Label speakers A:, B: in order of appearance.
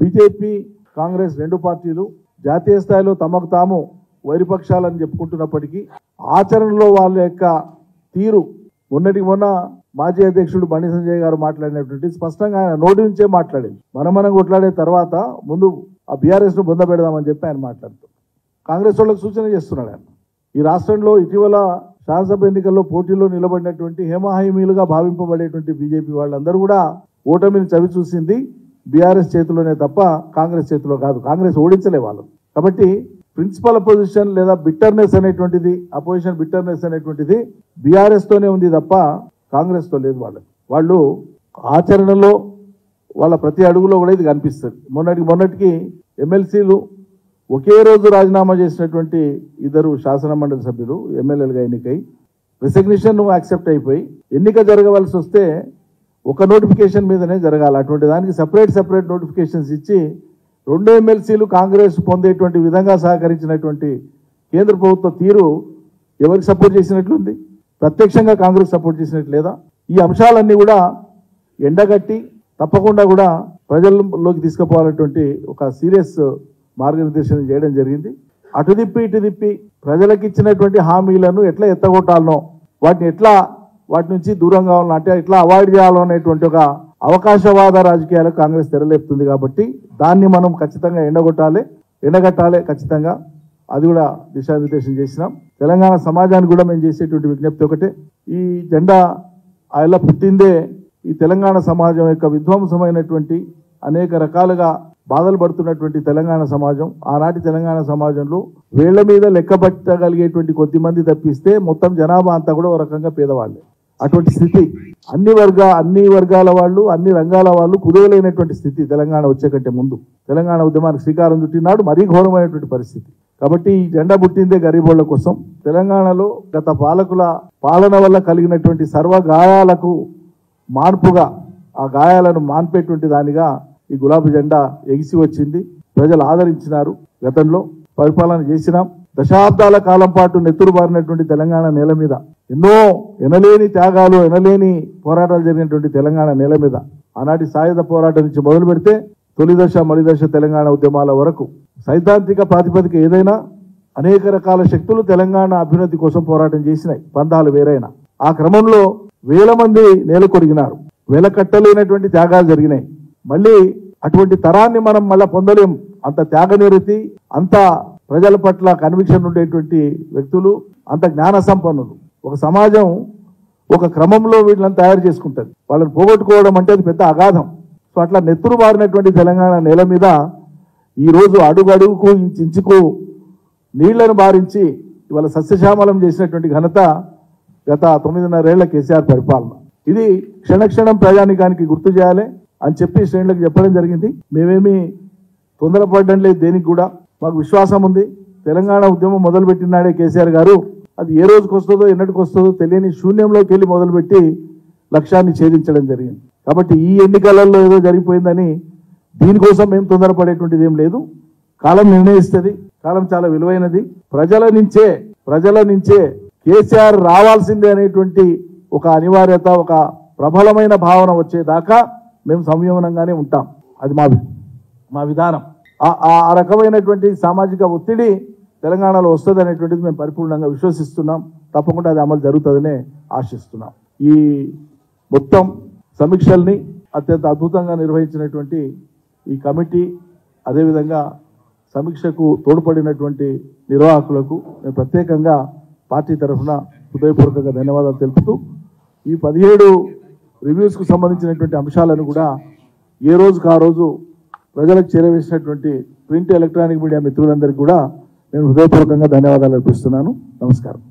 A: BJP Congress రెండు పార్టీలు జాతీయ స్థాయిలో తమకు తాము వైరిపక్షాలని చెప్పుకుంటున్నప్పటికీ ఆచరణలో వాళ్ళ యొక్క తీరు మొన్నటికి మొన్న మాజీ అధ్యక్షుడు బండి సంజయ్ గారు మాట్లాడినటువంటి స్పష్టంగా ఆయన నోటి నుంచే మాట్లాడేది. మనం కొట్లాడే తర్వాత ముందు ఆ బీఆర్ఎస్ ను బొంద పెడదామని చెప్పి ఆయన మాట్లాడుతూ కాంగ్రెస్ వాళ్ళకు సూచన చేస్తున్నాడు. ఆయన ఈ రాష్ట్రంలో ఇటీవల శాసనసభ ఎన్నికల్లో పోటీలో నిలబడినటువంటి హేమహాయిమీలుగా భావింపబడేటువంటి బీజేపీ వాళ్ళందరూ కూడా ఓటమిని చవి చూసింది బీఆర్ఎస్ చేతిలోనే తప్ప కాంగ్రెస్ చేతిలో కాదు. కాంగ్రెస్ ఓడించలే వాళ్ళు. కాబట్టి ప్రిన్సిపల్ అపోజిషన్ లేదా బిట్టర్నెస్ అనేటువంటిది, అపోజిషన్ బిట్టర్నెస్ అనేటువంటిది బీఆర్ఎస్ తోనే ఉంది తప్ప కాంగ్రెస్ తో లేదు. వాళ్ళు ఆచరణలో వాళ్ళ ప్రతి అడుగులో కూడా ఇది కనిపిస్తుంది. మొన్నటికి ఎమ్మెల్సీలు ఒకే రోజు రాజీనామా చేసినటువంటి ఇద్దరు శాసన మండలి సభ్యులు ఎమ్మెల్యేలుగా ఎన్నికై రిసిగ్నేషన్ యాక్సెప్ట్ అయిపోయి ఎన్నిక జరగవలసి వస్తే ఒక నోటిఫికేషన్ మీదనే జరగాలి. అటువంటి దానికి సపరేట్ నోటిఫికేషన్స్ ఇచ్చి రెండు ఎమ్మెల్సీలు కాంగ్రెస్ పొందేటువంటి విధంగా సహకరించినటువంటి కేంద్ర ప్రభుత్వ తీరు ఎవరికి సపోర్ట్ చేసినట్లుంది? ప్రత్యక్షంగా కాంగ్రెస్ సపోర్ట్ చేసినట్లేదా? ఈ అంశాలన్నీ కూడా ఎండగట్టి తప్పకుండా కూడా ప్రజల్లోకి తీసుకుపోవాలన్నటువంటి ఒక సీరియస్ మార్గనిర్దేశం చేయడం జరిగింది. అటు తిప్పి ఇటు తిప్పి ప్రజలకు ఇచ్చినటువంటి హామీలను ఎట్లా ఎత్తగొట్టాలనో, వాటి నుంచి దూరంగా కావాలనో, అంటే ఎట్లా అవాయిడ్ చేయాలో అనేటువంటి ఒక అవకాశవాద రాజకీయాలకు కాంగ్రెస్ తెరలేపుతుంది. కాబట్టి దాన్ని మనం ఖచ్చితంగా ఎండగట్టాలి ఖచ్చితంగా. అది కూడా దిశానిర్దేశం చేసినాం. తెలంగాణ సమాజానికి కూడా మేము చేసేటువంటి విజ్ఞప్తి ఒకటే, ఈ జెండా ఆయన పుట్టిందే ఈ తెలంగాణ సమాజం యొక్క విధ్వంసమైనటువంటి అనేక రకాలుగా బాధలు పడుతున్నటువంటి తెలంగాణ సమాజం, ఆనాటి తెలంగాణ సమాజంలో వేళ్ల మీద లెక్కబట్టగలిగేటువంటి కొద్ది మంది తప్పిస్తే మొత్తం జనాభా అంతా కూడా ఒక రకంగా పేదవాళ్ళే. అటువంటి స్థితి అన్ని వర్గాల వాళ్ళు, అన్ని రంగాల వాళ్ళు కుదేలైనటువంటి స్థితి తెలంగాణ వచ్చే కంటే ముందు. తెలంగాణ ఉద్యమానికి శ్రీకారం చుట్టినాడు మరీ ఘోరమైనటువంటి పరిస్థితి. కాబట్టి ఈ జెండా పుట్టిందే గరీబోళ్ల కోసం. తెలంగాణలో గత పాలకుల పాలన వల్ల కలిగినటువంటి సర్వ గాయాలకు మార్పుగా, ఆ గాయాలను మాన్పేటువంటి దానిగా ఈ గులాబీ జెండా ఎగిసి వచ్చింది. ప్రజలు ఆదరించినారు. గతంలో పరిపాలన చేసినాం. దశాబ్దాల కాలం పాటు నెత్తురు బారినటువంటి తెలంగాణ నేల మీద ఎన్నో ఎనలేని త్యాగాలు, ఎనలేని పోరాటాలు జరిగినటువంటి తెలంగాణ నేల మీద ఆనాటి సాయుధ పోరాటం నుంచి మొదలు పెడితే తొలిదశ మలిదశ తెలంగాణ ఉద్యమాల వరకు సైద్ధాంతిక ప్రాతిపదిక ఏదైనా అనేక రకాల శక్తులు తెలంగాణ అభ్యున్నతి కోసం పోరాటం చేసినాయి. పందాలు వేరైనా ఆ క్రమంలో వేల మంది నేల కొరిగినారు. వేల కట్టలేనటువంటి త్యాగాలు జరిగినాయి. మళ్ళీ అటువంటి తరాన్ని మనం మళ్ళీ పొందలేం. అంత త్యాగనిరతి, అంత ప్రజల పట్ల కన్విక్షన్ ఉండేటువంటి వ్యక్తులు, అంత జ్ఞాన సంపన్నులు. ఒక సమాజం ఒక క్రమంలో వీళ్ళని తయారు చేసుకుంటుంది. వాళ్ళని పోగొట్టుకోవడం అంటే అది పెద్ద అగాధం. సో అట్లా నెత్తురు బారినటువంటి తెలంగాణ నేల మీద ఈరోజు అడుగుకు ఇంచుకు నీళ్లను బారించి ఇవాళ సస్యశ్యామలం చేసినటువంటి ఘనత గత 9.5 ఏళ్ల కేసీఆర్ పరిపాలన. ఇది క్షణక్షణం ప్రజానికానికి గుర్తు చేయాలి అని చెప్పి శ్రేణులకు చెప్పడం జరిగింది. మేమేమి తొందరపడడం లేదు దేనికి కూడా. మాకు విశ్వాసం ఉంది. తెలంగాణ ఉద్యమం మొదలుపెట్టినాడే కేసీఆర్ గారు, అది ఏ రోజుకి వస్తుందో ఎన్నటికి వస్తుందో తెలియని శూన్యంలోకి వెళ్ళి మొదలుపెట్టి లక్ష్యాన్ని ఛేదించడం జరిగింది. కాబట్టి ఈ ఎన్నికలలో ఏదో జరిగిపోయిందని దీనికోసం మేము తొందరపడేటువంటిది ఏం లేదు. కాలం నిర్ణయిస్తుంది. కాలం చాలా విలువైనది. ప్రజల నుంచే కేసీఆర్ రావాల్సిందే అనేటువంటి ఒక అనివార్యత, ఒక ప్రబలమైన భావన వచ్చేదాకా మేము సంయమనంగానే ఉంటాం. అది మా విధానం. ఆ రకమైనటువంటి సామాజిక ఒత్తిడి తెలంగాణలో వస్తుంది అనేటువంటిది మేము పరిపూర్ణంగా విశ్వసిస్తున్నాం. తప్పకుండా అది అమలు జరుగుతుందనే ఆశిస్తున్నాం. ఈ మొత్తం సమీక్షల్ని అత్యంత అద్భుతంగా నిర్వహించినటువంటి ఈ కమిటీ, అదేవిధంగా సమీక్షకు తోడ్పడినటువంటి నిర్వాహకులకు నేను ప్రత్యేకంగా పార్టీ తరఫున హృదయపూర్వకంగా ధన్యవాదాలు తెలుపుతూ, ఈ 17 రివ్యూస్కు సంబంధించినటువంటి అంశాలను కూడా ఏ రోజుకు ఆ రోజు ప్రజలకు చేరవేసినటువంటి ప్రింట్ ఎలక్ట్రానిక్ మీడియా మిత్రులందరికీ కూడా నేను హృదయపూర్వకంగా ధన్యవాదాలు అర్పిస్తున్నాను. నమస్కారం.